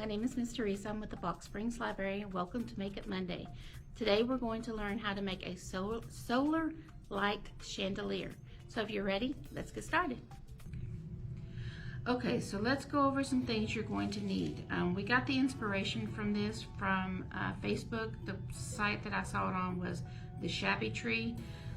my name is Miss Teresa. I'm with the Box Springs Library, and welcome to Make It Monday. Today we're going to learn how to make a solar light chandelier. So if you're ready, let's get started. Okay, so let's go over some things you're going to need. We got the inspiration from this from Facebook. The site that I saw it on was The Shabby Tree.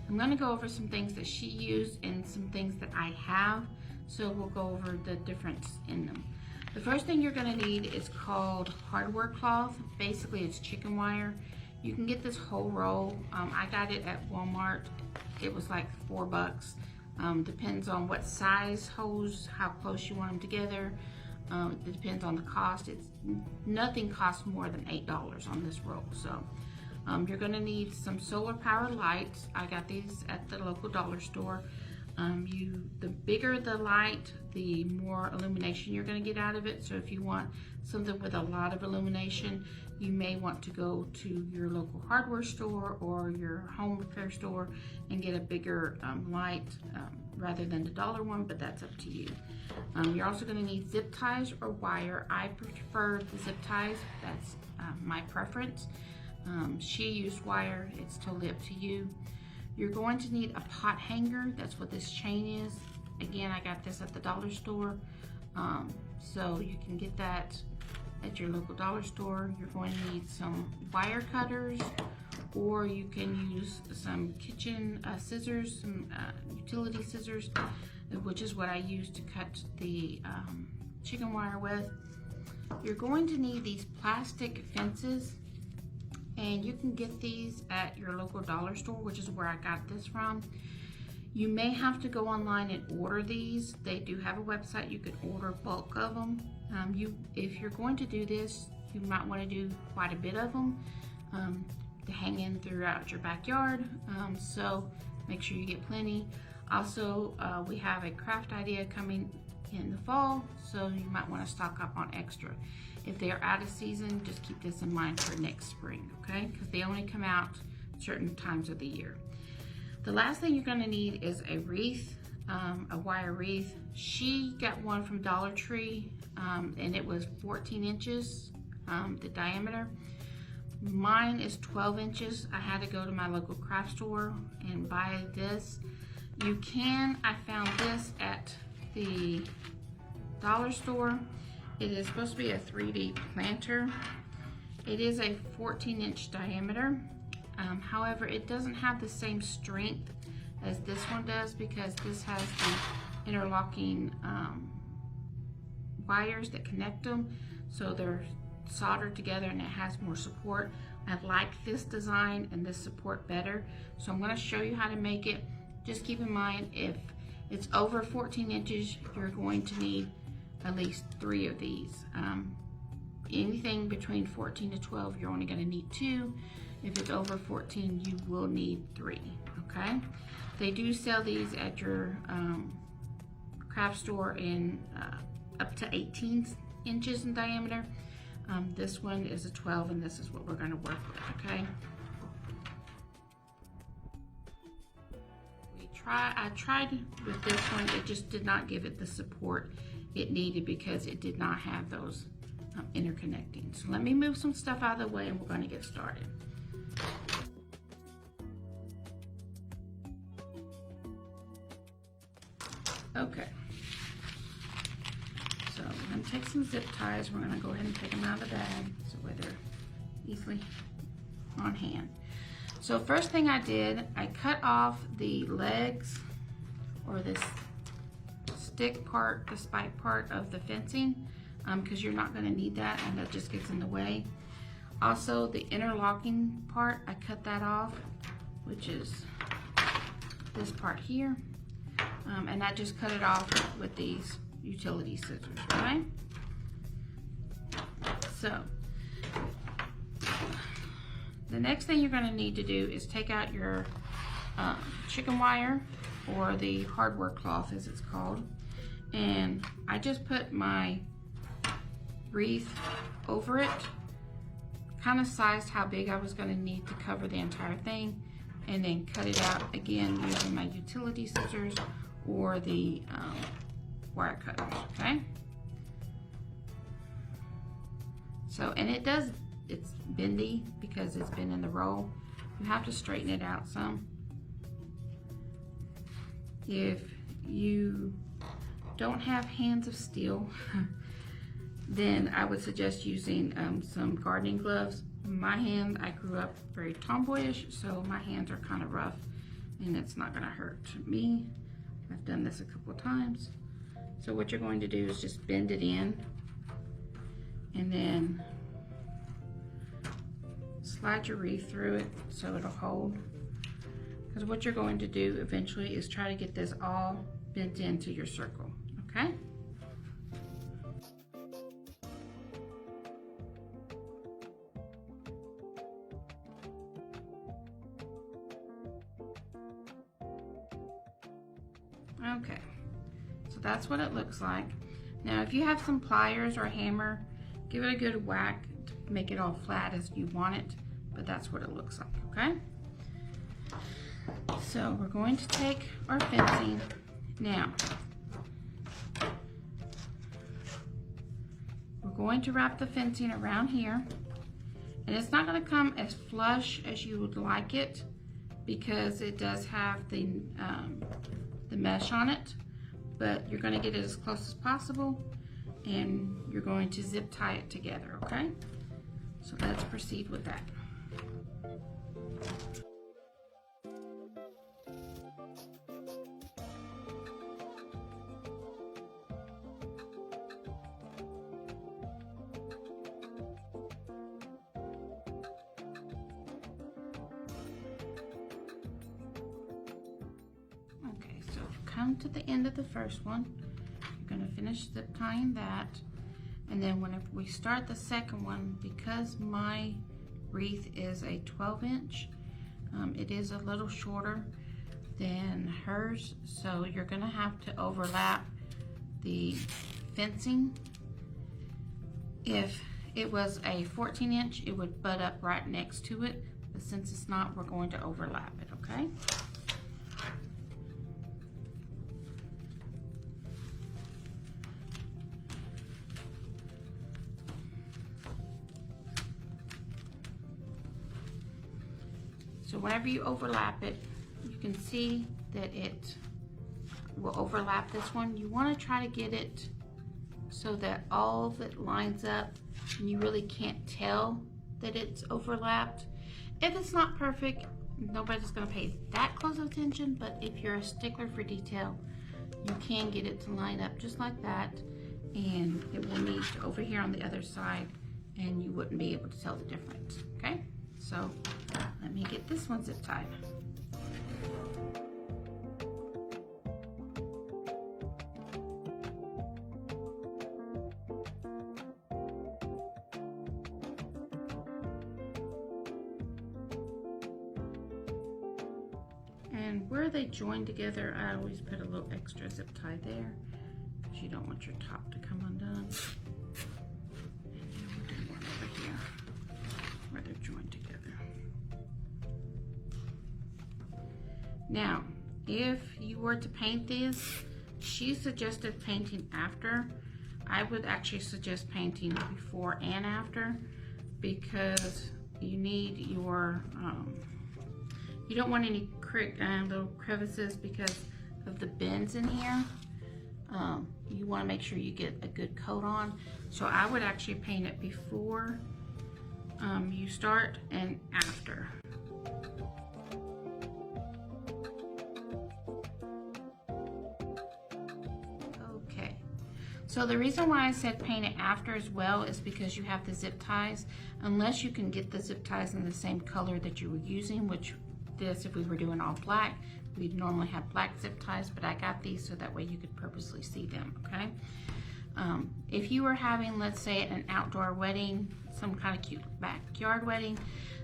I'm going to go over some things that she used and some things that I have, so we'll go over the difference in them. The first thing you're going to need is called hardware cloth. Basically, it's chicken wire. You can get this whole roll. I got it at Walmart. It was like $4. Depends on what size hose, how close you want them together. It depends on the cost. Nothing costs more than $8 on this roll. So you're going to need some solar power lights. I got these at the local dollar store. The bigger the light, the more illumination you're going to get out of it. So if you want something with a lot of illumination, you may want to go to your local hardware store or your home repair store and get a bigger light rather than the dollar one, but that's up to you. You're also going to need zip ties or wire. I prefer the zip ties. That's my preference. She used wire. It's totally up to you. You're going to need a pot hanger. That's what this chain is. Again, I got this at the dollar store. So you can get that at your local dollar store. You're going to need some wire cutters, or you can use some kitchen scissors, some utility scissors, which is what I use to cut the chicken wire with. You're going to need these plastic fences. And you can get these at your local dollar store, which is where I got this from. You may have to go online and order these. They do have a website. You can order bulk of them. If you're going to do this, you might want to do quite a bit of them to hang in throughout your backyard. So make sure you get plenty. Also, we have a craft idea coming in the fall, so you might want to stock up on extra. If they are out of season, just keep this in mind for next spring, okay? Because they only come out certain times of the year. The last thing you're going to need is a wreath, a wire wreath. She got one from Dollar Tree, and it was 14 inches, the diameter. Mine is 12 inches. I had to go to my local craft store and buy this. I found this at the dollar store. It is supposed to be a 3D planter. It is a 14-inch diameter. However, it doesn't have the same strength as this one does because this has the interlocking wires that connect them. So they're soldered together and it has more support. I like this design and this support better. So I'm going to show you how to make it. Just keep in mind, if it's over 14 inches, you're going to need at least 3 of these. Anything between 14 to 12, you're only going to need 2. If it's over 14, you will need 3, okay? They do sell these at your craft store in up to 18 inches in diameter. This one is a 12, and this is what we're going to work with, okay? I tried with this one. It just did not give it the support it needed because it did not have those interconnecting. So let me move some stuff out of the way and we're going to get started. Okay. So we're going to take some zip ties. We're going to go ahead and take them out of the bag so where they're easily on hand. So first thing I did, I cut off the legs or this stick part, the spike part of the fencing because you're not going to need that and that just gets in the way. Also the interlocking part, I cut that off, which is this part here, and I just cut it off with these utility scissors, right? So the next thing you're going to need to do is take out your chicken wire, or the hardware cloth as it's called, and I just put my wreath over it, kind of sized how big I was going to need to cover the entire thing, and then cut it out again using my utility scissors or the wire cutters, okay? So, and it's bendy because it's been in the roll. You have to straighten it out some. If you don't have hands of steel, then I would suggest using some gardening gloves. My hand, I grew up very tomboyish, so my hands are kind of rough and it's not gonna hurt me. I've done this a couple of times. So what you're going to do is just bend it in and then slide your wreath through it so it'll hold. Because what you're going to do eventually is try to get this all bent into your circle, okay? Okay, so that's what it looks like. Now, if you have some pliers or a hammer, give it a good whack to make it all flat as you want it, but that's what it looks like, okay? So we're going to take our fencing. Now, we're going to wrap the fencing around here, and it's not going to come as flush as you would like it because it does have the mesh on it, but you're going to get it as close as possible, and you're going to zip tie it together, okay? So let's proceed with that. Come to the end of the first one. You're going to finish zip tying that, and then whenever we start the second one, because my wreath is a 12-inch, it is a little shorter than hers, so you're going to have to overlap the fencing. If it was a 14-inch, it would butt up right next to it, but since it's not, we're going to overlap it, okay? So whenever you overlap it, you can see that it will overlap this one. You want to try to get it so that all of it lines up and you really can't tell that it's overlapped. If it's not perfect, nobody's going to pay that close of attention, but if you're a stickler for detail, you can get it to line up just like that, and it will meet over here on the other side and you wouldn't be able to tell the difference, okay? So let me get this one zip tied. And where they join together, I always put a little extra zip tie there because you don't want your top to come undone. And then we'll do one over here where they're joined together. Now, if you were to paint this, she suggested painting after. I would actually suggest painting before and after because you need your, you don't want any little crevices because of the bends in here. You want to make sure you get a good coat on. So I would actually paint it before you start and after. Okay, so the reason why I said paint it after as well is because you have the zip ties. Unless you can get the zip ties in the same color that you were using, which this, if we were doing all black, we'd normally have black zip ties, but I got these so that way you could purposely see them, okay? If you were having, let's say, an outdoor wedding, some kind of cute backyard wedding,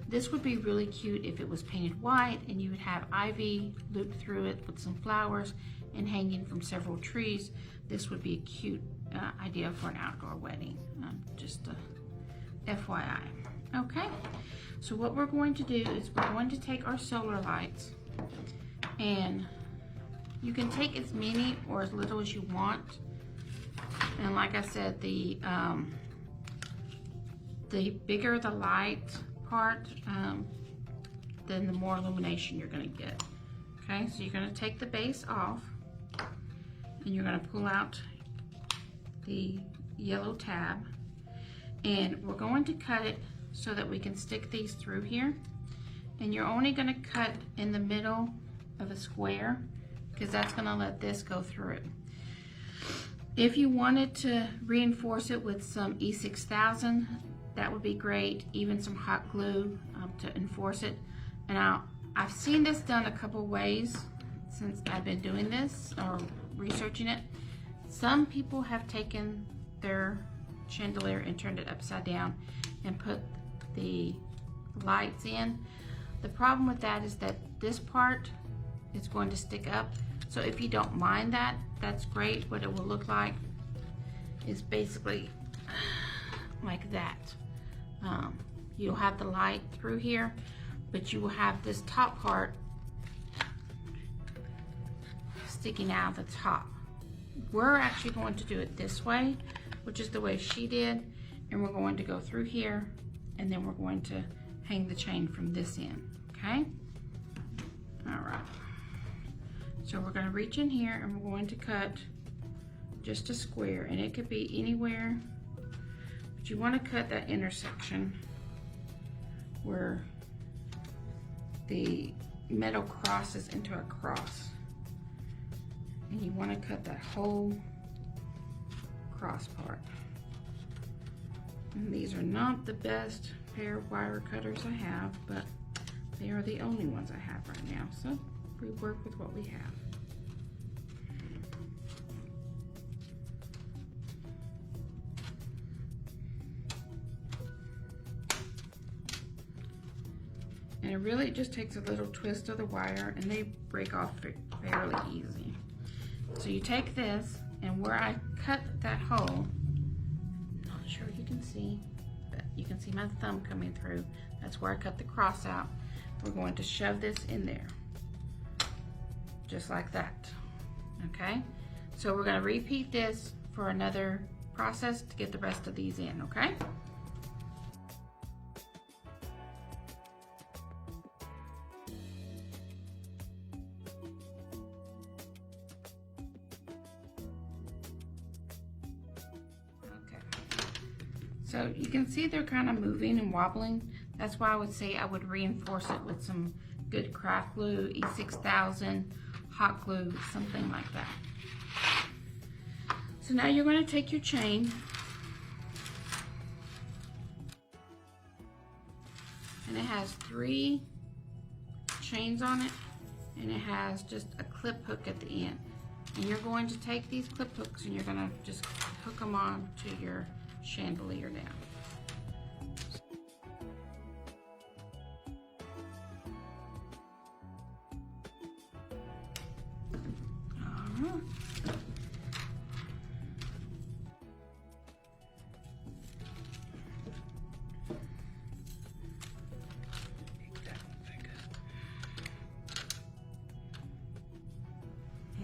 this would be really cute if it was painted white and you would have ivy looped through it with some flowers and hanging from several trees. This would be a cute idea for an outdoor wedding, just a FYI. Okay, so what we're going to do is we're going to take our solar lights, and you can take as many or as little as you want. And like I said, the the bigger the light part, then the more illumination you're going to get. Okay, so you're going to take the base off, and you're going to pull out the yellow tab, and we're going to cut it so that we can stick these through here. And you're only going to cut in the middle of a square, because that's going to let this go through it. If you wanted to reinforce it with some E6000, that would be great, even some hot glue to enforce it. And I've seen this done a couple ways since I've been doing this or researching it. Some people have taken their chandelier and turned it upside down and put the lights in. The problem with that is that this part is going to stick up. So if you don't mind that, that's great. What it will look like is basically like that. You'll have the light through here, but you will have this top part sticking out of the top. We're actually going to do it this way, which is the way she did, and we're going to go through here, and then we're going to hang the chain from this end, okay? All right. So we're going to reach in here, and we're going to cut just a square, and it could be anywhere, but you want to cut that intersection where the metal crosses into a cross, and you want to cut that whole cross part. And these are not the best pair of wire cutters I have, but they are the only ones I have right now, so we work with what we have. And it really just takes a little twist of the wire, and they break off fairly easy. So you take this, and where I cut that hole, not sure you can see, but you can see my thumb coming through. That's where I cut the cross out. We're going to shove this in there, just like that, okay? So we're gonna repeat this for another process to get the rest of these in, okay? So you can see they're kind of moving and wobbling. That's why I would say I would reinforce it with some good craft glue, E6000, hot glue, something like that. So now you're going to take your chain, and it has 3 chains on it, and it has just a clip hook at the end. And you're going to take these clip hooks, and you're going to just hook them on to your chandelier now.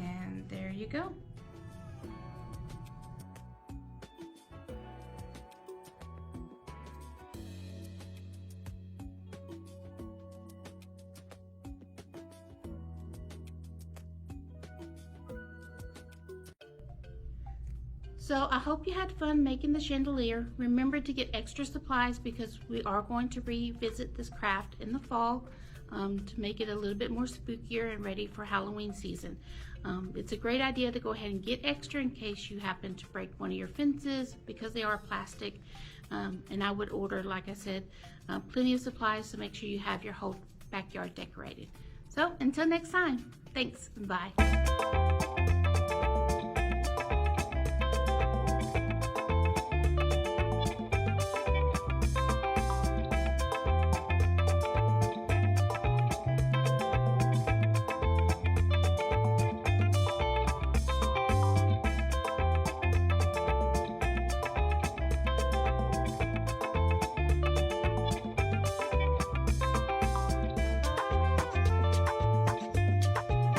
And there you go. So I hope you had fun making the chandelier. Remember to get extra supplies because we are going to revisit this craft in the fall to make it a little bit more spookier and ready for Halloween season. It's a great idea to go ahead and get extra in case you happen to break one of your fences because they are plastic. And I would order, like I said, plenty of supplies to make sure you have your whole backyard decorated. So until next time, thanks, bye.